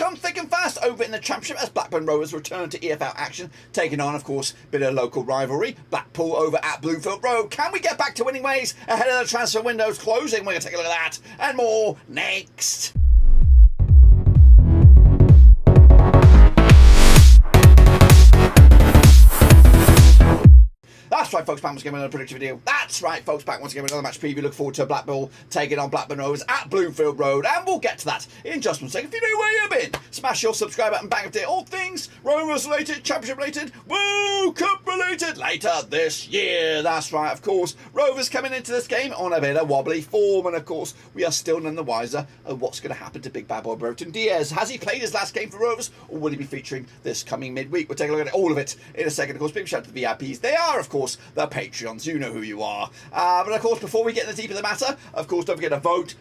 come thick and fast over in the Championship as Blackburn Rovers return to EFL action, taking on, of course, a bit of local rivalry. Blackpool over at Bloomfield Road. Can we get back to winning ways ahead of the transfer windows closing? We're going to take a look at that and more next. That's right, folks, back once again with another prediction video. That's right, folks, back once again with another match preview. Look forward to Blackpool taking on Blackburn Rovers at Bloomfield Road, and we'll get to that in just one second. If you know where you've been, smash your subscribe button, bang update all things Rovers related, Championship related, World Cup related later this year. That's right, of course, Rovers coming into this game on a bit of wobbly form, and of course, we are still none the wiser of what's going to happen to big bad boy Brereton Diaz. Has he played his last game for Rovers, or will he be featuring this coming midweek? We'll take a look at all of it in a second. Of course, big shout out to the VIPs. They are, of course, the Patreons. You know who you are. But of course, before we get in the deep of the matter, of course, don't forget to vote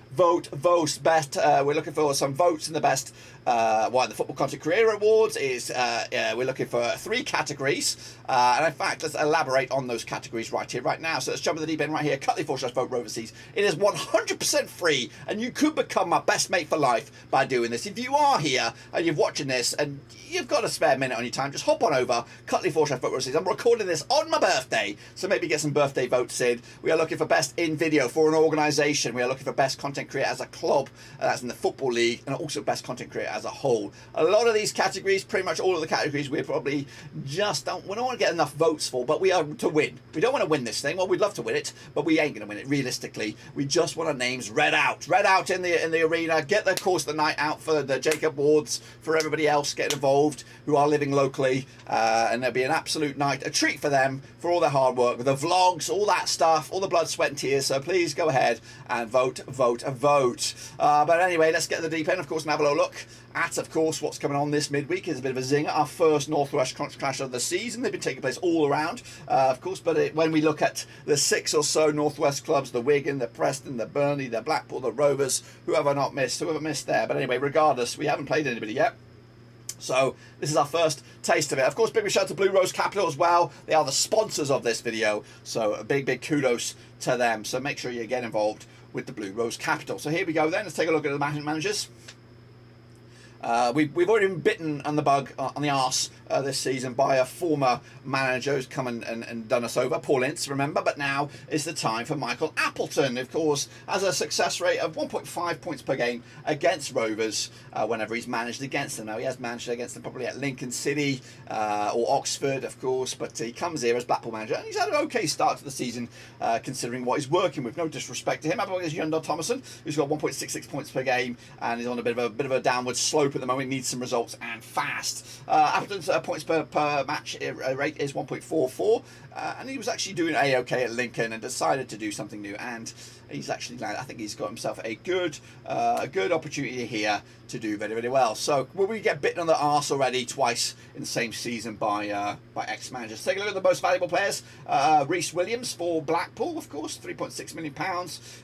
best. We're looking for some votes in the best. The Football Content Creator Awards is we're looking for 3 categories, and in fact, let's elaborate on those categories right here, right now. So let's jump in the deep end right here. cut.ly/vote Roverseas. It is 100% free, and you could become my best mate for life by doing this. If you are here and you're watching this and you've got a spare minute on your time, just hop on over cut.ly/vote Roverseas. I'm recording this on my birthday, so maybe get some birthday votes in. We are looking for best in video for an organisation. We are looking for best content creator as a club, that's in the Football League, and also best content creator as a whole. A lot of these categories, pretty much all of the categories, we probably just don't want to get enough votes for, but we are to win. We don't want to win this thing. Well, we'd love to win it, but we ain't going to win it realistically. We just want our names read out in the arena. Get the course of the night out for the Jacob Wards, for everybody else getting involved who are living locally, and there'll be an absolute night, a treat for them, for all their hard work, with the vlogs, all that stuff, all the blood, sweat and tears. So please go ahead and vote. But anyway, let's get to the deep end, of course, and have a little look at, of course, what's coming on this midweek. Is a bit of a zinger. Our first Northwest clash of the season. They've been taking place all around, of course, but when we look at the 6 or so Northwest clubs, the Wigan, the Preston, the Burnley, the Blackpool, the Rovers, whoever missed there. But anyway, regardless, we haven't played anybody yet. So this is our first taste of it. Of course, big shout out to Blue Rose Capital as well. They are the sponsors of this video, so a big kudos to them. So make sure you get involved with the Blue Rose Capital. So here we go then. Let's take a look at the managers. We've already been bitten on the bug, on the arse this season by a former manager who's come and done us over, Paul Ince, remember, but now is the time for Michael Appleton. Of course, has a success rate of 1.5 points per game against Rovers whenever he's managed against them. Now, he has managed against them probably at Lincoln City or Oxford, of course, but he comes here as Blackpool manager, and he's had an okay start to the season considering what he's working with. No disrespect to him. How about Yundar Thomason, who's got 1.66 points per game and is on a bit of a downward slope at the moment, needs some results and fast. Appleton's points per match rate is 1.44, and he was actually doing A-OK at Lincoln and decided to do something new, and he's actually, I think he's got himself a good opportunity here to do very, very well. So will we get bitten on the arse already twice in the same season by ex-managers? Take a look at the most valuable players. Rhys Williams for Blackpool, of course, £3.6 million.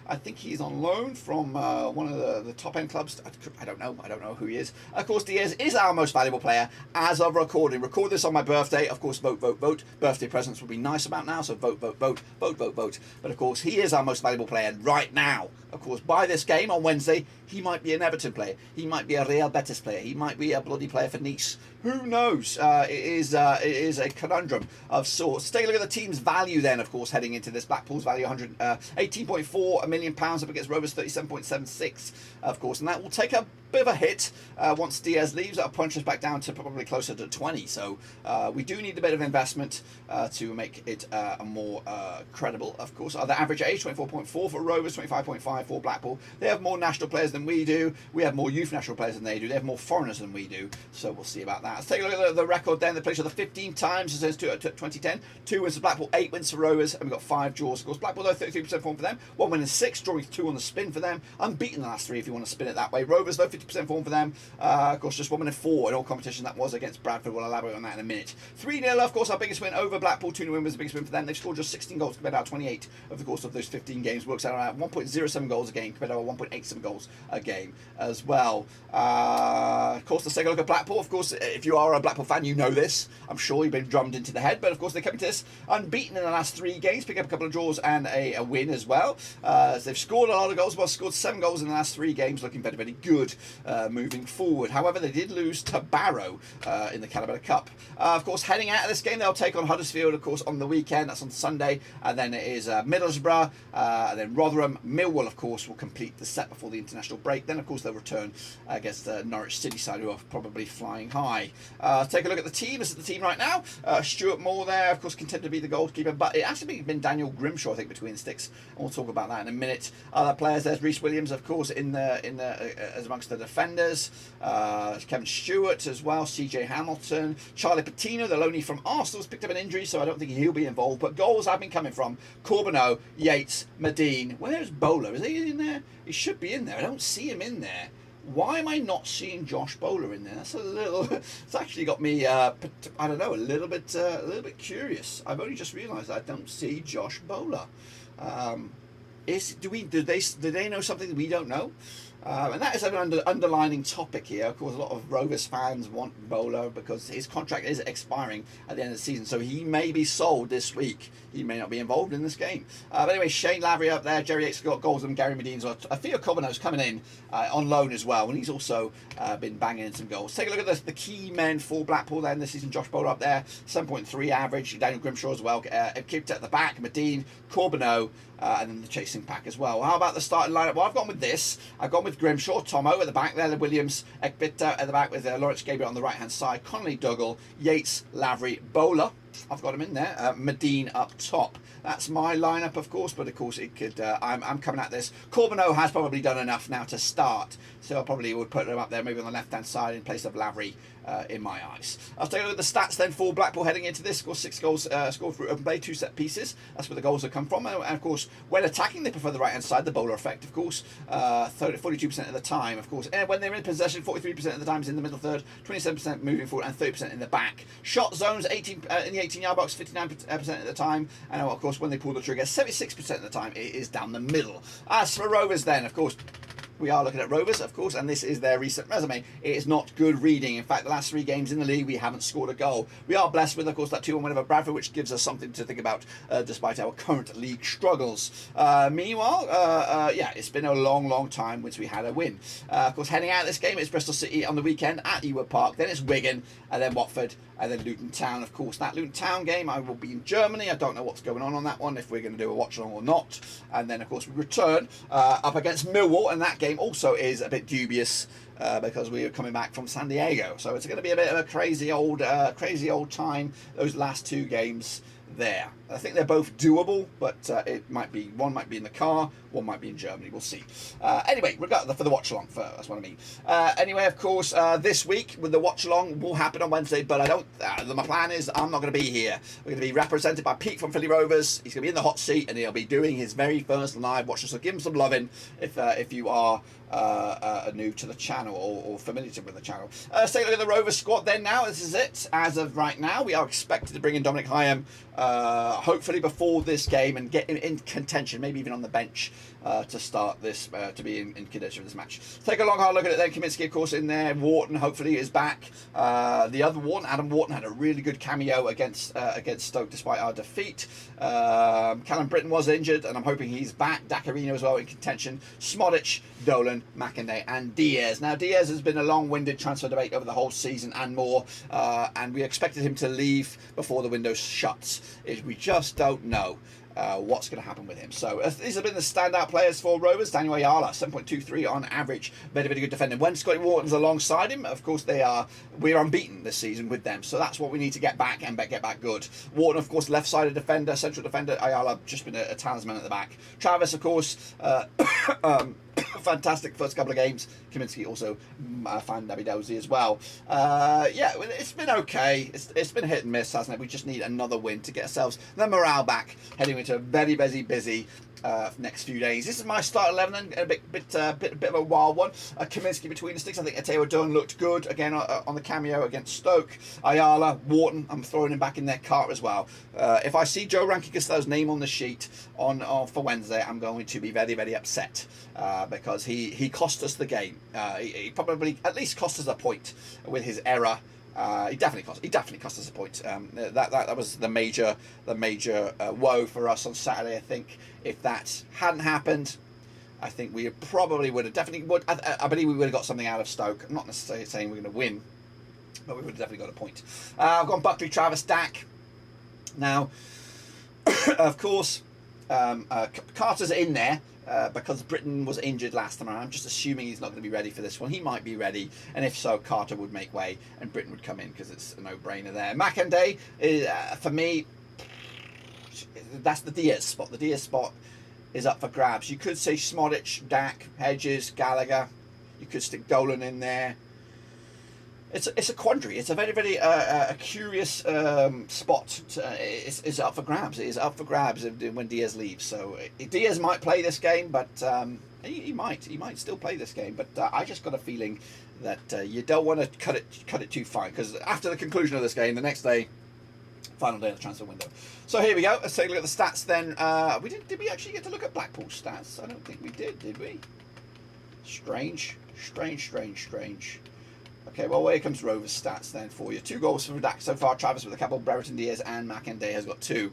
I think he's on loan from one of the top end clubs. I don't know who he is. Of course, Diaz is our most valuable player as of recording. Record this on my birthday. Of course, vote. Birthday presents would be nice about now, so vote. But of course, he is our most valuable player right now. Of course, by this game on Wednesday, he might be an Everton player. He might be a Real Betis player. He might be a bloody player for Nice. Who knows? It is a conundrum of sorts. Take a look at the team's value then, of course, heading into this. Blackpool's value, £18.4 million up against Rovers, 37.76, of course. And that will take a bit of a hit once Diaz leaves. That'll punch us back down to probably closer to 20. So we do need a bit of investment to make it more credible, of course. The average age, 24.4 for Rovers, 25.5 for Blackpool. They have more national players than we do. We have more youth national players than they do. They have more foreigners than we do. So we'll see about that. Let's take a look at the record then. They played each other 15 times since 2010. 2 wins for Blackpool, 8 wins for Rovers, and we've got 5 draws. Of course, Blackpool, though, 33% form for them. 1 win and 6, drawing 2 on the spin for them. Unbeaten the last 3 if you want to spin it that way. Rovers, though, 50% form for them. Of course, just 1 win and 4 in all competition. That was against Bradford. We'll elaborate on that in a minute. 3-0, of course, our biggest win over Blackpool. 2-0 win was the biggest win for them. They've scored just 16 goals compared to our 28 over the course of those 15 games. Works out around 1.07 goals a game compared to our 1.87 goals a game as well. Of course, let's take a look at Blackpool. Of course, if you are a Blackpool fan, you know this. I'm sure you've been drummed into the head. But of course, they come into this unbeaten in the last 3 games, pick up a couple of draws and a win as well. They've scored a lot of goals. Well, scored 7 goals in the last 3 games, looking very, very good moving forward. However, they did lose to Barrow in the Calabria Cup. Of course, heading out of this game, they'll take on Huddersfield, of course, on the weekend. That's on Sunday. And then it is Middlesbrough, and then Rotherham. Millwall, of course, will complete the set before the international break. Then, of course, they'll return against the Norwich City side, who are probably flying high. Take a look at the team. This is the team right now. Stuart Moore there, of course, continued to be the goalkeeper, but it has been Daniel Grimshaw, I think, between the sticks. And we'll talk about that in a minute. Other players, there's Reece Williams, of course, in the as amongst the defenders. Kevin Stewart as well. CJ Hamilton, Charlie Patino, the loanee from Arsenal, has picked up an injury, so I don't think he'll be involved. But goals have been coming from Corbeau, Yates, Medine. Where's Bowler? Is he in there? He should be in there. I don't see him in there. Why am I not seeing Josh Bowler in there? That's a little. It's actually got me. I don't know. A little bit curious. I've only just realised I don't see Josh Bowler. Do they know something that we don't know? And that is an underlining topic here. Of course, a lot of Rovers fans want Bowler because his contract is expiring at the end of the season, so he may be sold this week. He may not be involved in this game. But anyway, Shane Lavery up there, Jerry Yates got goals, and Gary Medine as well. Theo Corbeau's coming in on loan as well, and he's also been banging in some goals. Take a look at the key men for Blackpool then this season. Josh Bowler up there, 7.3 average. Daniel Grimshaw as well, kept at the back. Medine, Corbeau, and then the chasing pack as well. How about the starting lineup? Well, I've gone with this. I've gone with Grimshaw, Tomo at the back there, Williams, Ekbita at the back with Lawrence Gabriel on the right hand side, Connolly Dougal, Yates, Lavery, Bowler. I've got him in there. Medine up top. That's my lineup, of course, but of course it could. I'm coming at this. Corbeau has probably done enough now to start, so I probably would put him up there, maybe on the left-hand side in place of Lavery. In my eyes, I'll take a look at the stats then for Blackpool heading into this. Of course, 6 goals scored through open play, 2 set pieces. That's where the goals have come from. And of course, when attacking, they prefer the right-hand side, the Bowler effect, of course. 42% of the time, of course. And when they're in possession, 43% of the time is in the middle third, 27% moving forward, and 30% in the back. Shot zones, 18 in the 18-yard box, 59% of the time. And of course, when they pull the trigger, 76% of the time, it is down the middle. As for Rovers, then, of course. We are looking at Rovers, of course, and this is their recent resume. It is not good reading. In fact, the last 3 games in the league, we haven't scored a goal. We are blessed with, of course, that 2-1 win over Bradford, which gives us something to think about despite our current league struggles. Meanwhile, yeah, it's been a long, long time since we had a win. Of course, heading out of this game, it's Bristol City on the weekend at Ewood Park. Then it's Wigan, and then Watford, and then Luton Town, of course. That Luton Town game, I will be in Germany. I don't know what's going on that one, if we're going to do a watch-along or not. And then, of course, we return up against Millwall, and that game also is a bit dubious because we are coming back from San Diego. So it's going to be a bit of a crazy old time, those last 2 games there. I think they're both doable, but it might be one might be in the car, one might be in Germany. We'll see. Anyway, regardless for the watch along, that's what I mean. Anyway, of course, this week with the watch along will happen on Wednesday, but I don't. My plan is I'm not going to be here. We're going to be represented by Pete from Philly Rovers. He's going to be in the hot seat, and he'll be doing his very first live watch. So give him some loving if you are new to the channel or familiar with the channel. Let's take a look at the Rovers squad then now. This is it. As of right now, we are expected to bring in Dominic Hyam hopefully before this game and get him in contention, maybe even on the bench to start this, to be in contention for this match. Take a long hard look at it then. Kaminsky, of course, in there. Wharton hopefully is back. The other Wharton, Adam Wharton, had a really good cameo against Stoke despite our defeat. Callum Britton was injured, and I'm hoping he's back. Dacarino as well in contention. Smodic, Dolan, McInday, and Diaz. Now, Diaz has been a long-winded transfer debate over the whole season and more, and we expected him to leave before the window shuts. We just don't know what's going to happen with him. So these have been the standout players for Rovers. Daniel Ayala, 7.23 on average. Very, very good defender. When Scotty Wharton's alongside him, of course, we're unbeaten this season with them. So that's what we need to get back and get back good. Wharton, of course, left-sided defender, central defender. Ayala just been a talisman at the back. Travis, of course, fantastic first couple of games. Kaminsky also found Nabidozi as well. Yeah, it's been okay. It's been hit and miss, hasn't it? We just need another win to get ourselves the morale back, heading into a very, very busy next few days. This is my start 11, a bit of a wild one. Kaminsky between the sticks. I think Ateo Dunn looked good again on the cameo against Stoke. Ayala, Wharton, I'm throwing him back in their cart as well. If I see Joe Rankin-Costello's name on the sheet for Wednesday, I'm going to be very, very upset because he cost us the game. He probably at least cost us a point with his error. He definitely cost us a point. That was the major woe for us on Saturday. I think if that hadn't happened, I think we probably would have I believe we would have got something out of Stoke. I'm not necessarily saying we're going to win, but we would have definitely got a point. I've gone Buckley, Travis, Dack. Now, of course, Carter's in there. Because Britain was injured last time around. I'm just assuming he's not going to be ready for this one. He might be ready, and if so, Carter would make way and Britain would come in because it's a no-brainer there. Mackenday, for me, that's the Diaz spot. The Diaz spot is up for grabs. You could say Smodic, Dack, Hedges, Gallagher. You could stick Dolan in there. It's a quandary. It's a very, very curious spot. It's up for grabs. It is up for grabs when Diaz leaves. So Diaz might play this game, but he might still play this game. But I just got a feeling that you don't want to cut it too fine, because after the conclusion of this game, the next day, final day of the transfer window. So here we go. Let's take a look at the stats then. Did we actually get to look at Blackpool's stats? I don't think we did we? Strange. Okay, well, here comes Rovers stats then for you. 2 goals for Dak so far. Travis with a couple. Brereton, Diaz and Mackenday has got 2.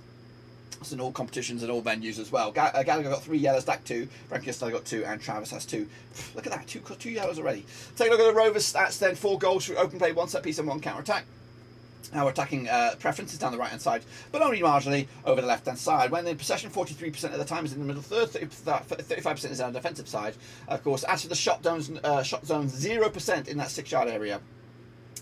It's in all competitions and all venues as well. Gallagher got 3 yellows, Dak 2. Rankin-Costello got 2, and Travis has 2. Look at that, 2 yellows already. Take a look at the Rovers stats then. 4 goals through open play, 1 set piece and 1 counter attack. Our attacking preference is down the right hand side, but only marginally over the left hand side. When in possession, 43% of the time is in the middle third, 35% is on the defensive side. Of course, as for the shot zones, 0% in that 6-yard area.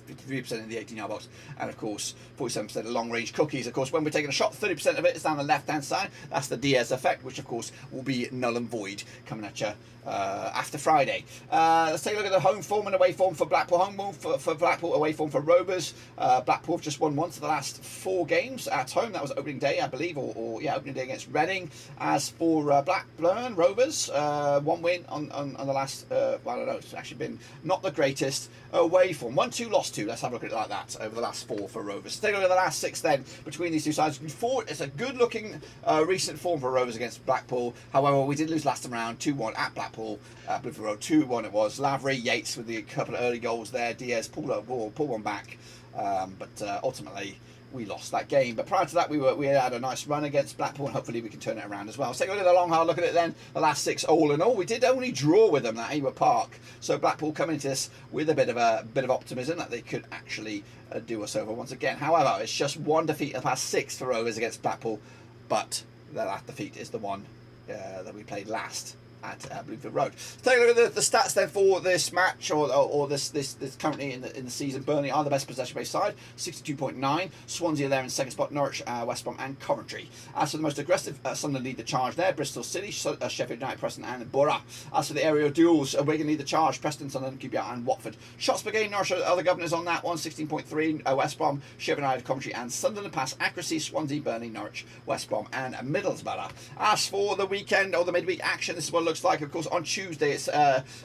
53% in the 18-yard box, and of course 47% of long-range cookies. Of course, when we're taking a shot, 30% of it is down the left-hand side. That's the Diaz effect, which of course will be null and void coming at you after Friday. Let's take a look at the home form and away form for Blackpool. Home form for Blackpool, away form for Rovers. Blackpool have just won once of the last 4 games at home. That was opening day, I believe, or opening day against Reading. As for Blackburn Rovers, 1 win on the last. I don't know. It's actually been not the greatest away form. 1-2, lost 2. Let's have a look at it like that over the last 4 for Rovers. So take a look at the last 6 then between these two sides. It's a good-looking recent form for Rovers against Blackpool. However, we did lose last time round 2-1 at Blackpool. Bloomfield Road 2-1 it was. Lavery, Yates with a couple of early goals there. Diaz pulled one back, but ultimately we lost that game. But prior to that, we had a nice run against Blackpool, and hopefully we can turn it around as well. So take a look at the long hard look at it then. The last 6 all in all, we did only draw with them at Hayward Park. So Blackpool coming into this with a bit of optimism that they could actually do us over once again. However, it's just 1 defeat in the past 6 for Rovers against Blackpool, but that defeat is the one that we played last at Bloomfield Road. Take a look at the stats then for this match, or this currently in the season. Burnley are the best possession-based side, 62.9. Swansea are there in second spot. Norwich, West Brom, and Coventry. As for the most aggressive, Sunderland lead the charge there. Bristol City, Sheffield United, Preston, and Borough. As for the aerial duels, Wigan lead the charge. Preston, Sunderland, QPR, and Watford. Shots per game, Norwich are the other governors on that one, 16.3. West Brom, Sheffield United, Coventry, and Sunderland. Pass accuracy, Swansea, Burnley, Norwich, West Brom, and Middlesbrough. As for the weekend or the midweek action, this is what it looks like. Of course, on Tuesday it's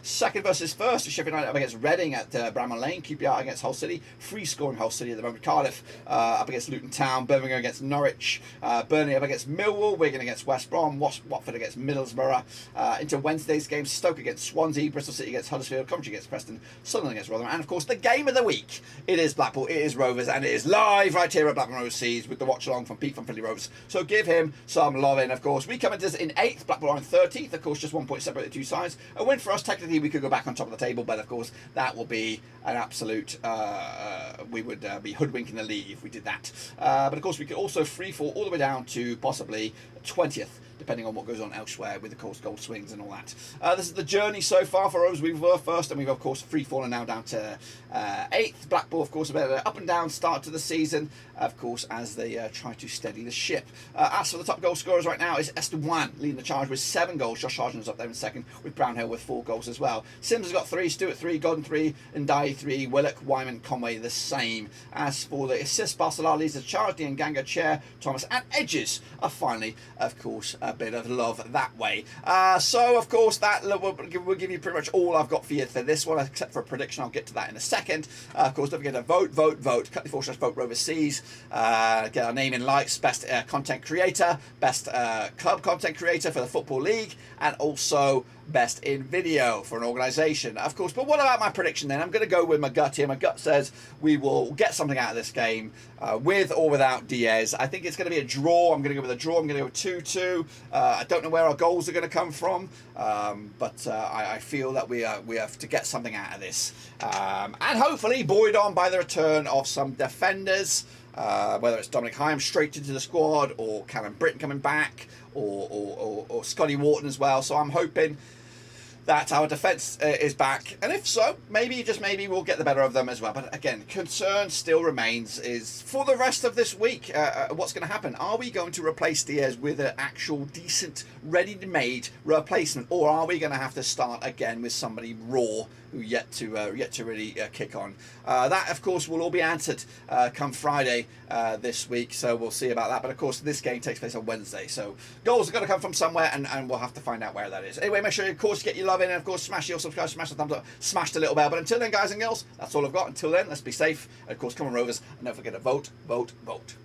second versus first. Sheffield United up against Reading at Bramall Lane. QPR against Hull City. Free scoring Hull City at the moment. Cardiff up against Luton Town. Birmingham against Norwich. Burnley up against Millwall. Wigan against West Brom. Watford against Middlesbrough. Into Wednesday's game, Stoke against Swansea. Bristol City against Huddersfield. Coventry against Preston. Sunderland against Rotherham. And of course the game of the week. It is Blackpool. It is Rovers, and it is live right here at Blackburn Roverseas with the watch along from Pete from Philly Rovers. So give him some love in. Of course, we come into this in 8th. Blackpool are in 13th. Of course, just 1 point separate the two sides. A win for us. Technically, we could go back on top of the table, but of course, that will be an absolute. We would be hoodwinking the league if we did that. But of course, we could also free fall all the way down to possibly 20th. Depending on what goes on elsewhere with, of course, goal swings and all that. This is the journey so far for us. We were first, and we've, of course, free fallen now down to 8th. Blackpool, of course, a bit of an up and down start to the season, of course, as they try to steady the ship. As for the top goal scorers right now, is Esteban leading the charge with 7 goals. Josh Sargent's up there in second, with Brownhill with 4 goals as well. Sims has got 3, Stewart 3, Godden 3, Ndai 3, Willock, Wyman, Conway the same. As for the assists, Barcelona leads the charge, Dianganga, Chair, Thomas, and Edges are finally, of course, a bit of love that way. So, of course, that will give you pretty much all I've got for you for this one, except for a prediction. I'll get to that in a second. Of course, don't forget to vote. cut/vote Roverseas. Get our name in lights. Best content creator, best club content creator for the Football League, and also best in video for an organisation, of course. But what about my prediction then? I'm going to go with my gut here. My gut says we will get something out of this game, with or without Diaz. I think it's going to be a draw. I'm going to go with a draw. I'm going to go 2-2. I don't know where our goals are going to come from, but I feel that we have to get something out of this, and hopefully buoyed on by the return of some defenders. Whether it's Dominic Hyam straight into the squad, or Callum Britton coming back, or Scotty Wharton as well. So I'm hoping that our defence is back, and if so, maybe, just maybe, we'll get the better of them as well. But again, concern still remains is for the rest of this week, what's going to happen? Are we going to replace Diaz with an actual decent, ready-made replacement, or are we going to have to start again with somebody raw who yet to really kick on? That, of course, will all be answered come Friday this week, so we'll see about that. But of course, this game takes place on Wednesday, so goals are going to come from somewhere, and we'll have to find out where that is. Anyway, make sure, of course, you get your love in, and of course, smash your subscribe, smash the thumbs up, smash the little bell. But until then, guys and girls, that's all I've got. Until then, let's be safe, and of course, come on Rovers, and don't forget to vote, vote, vote.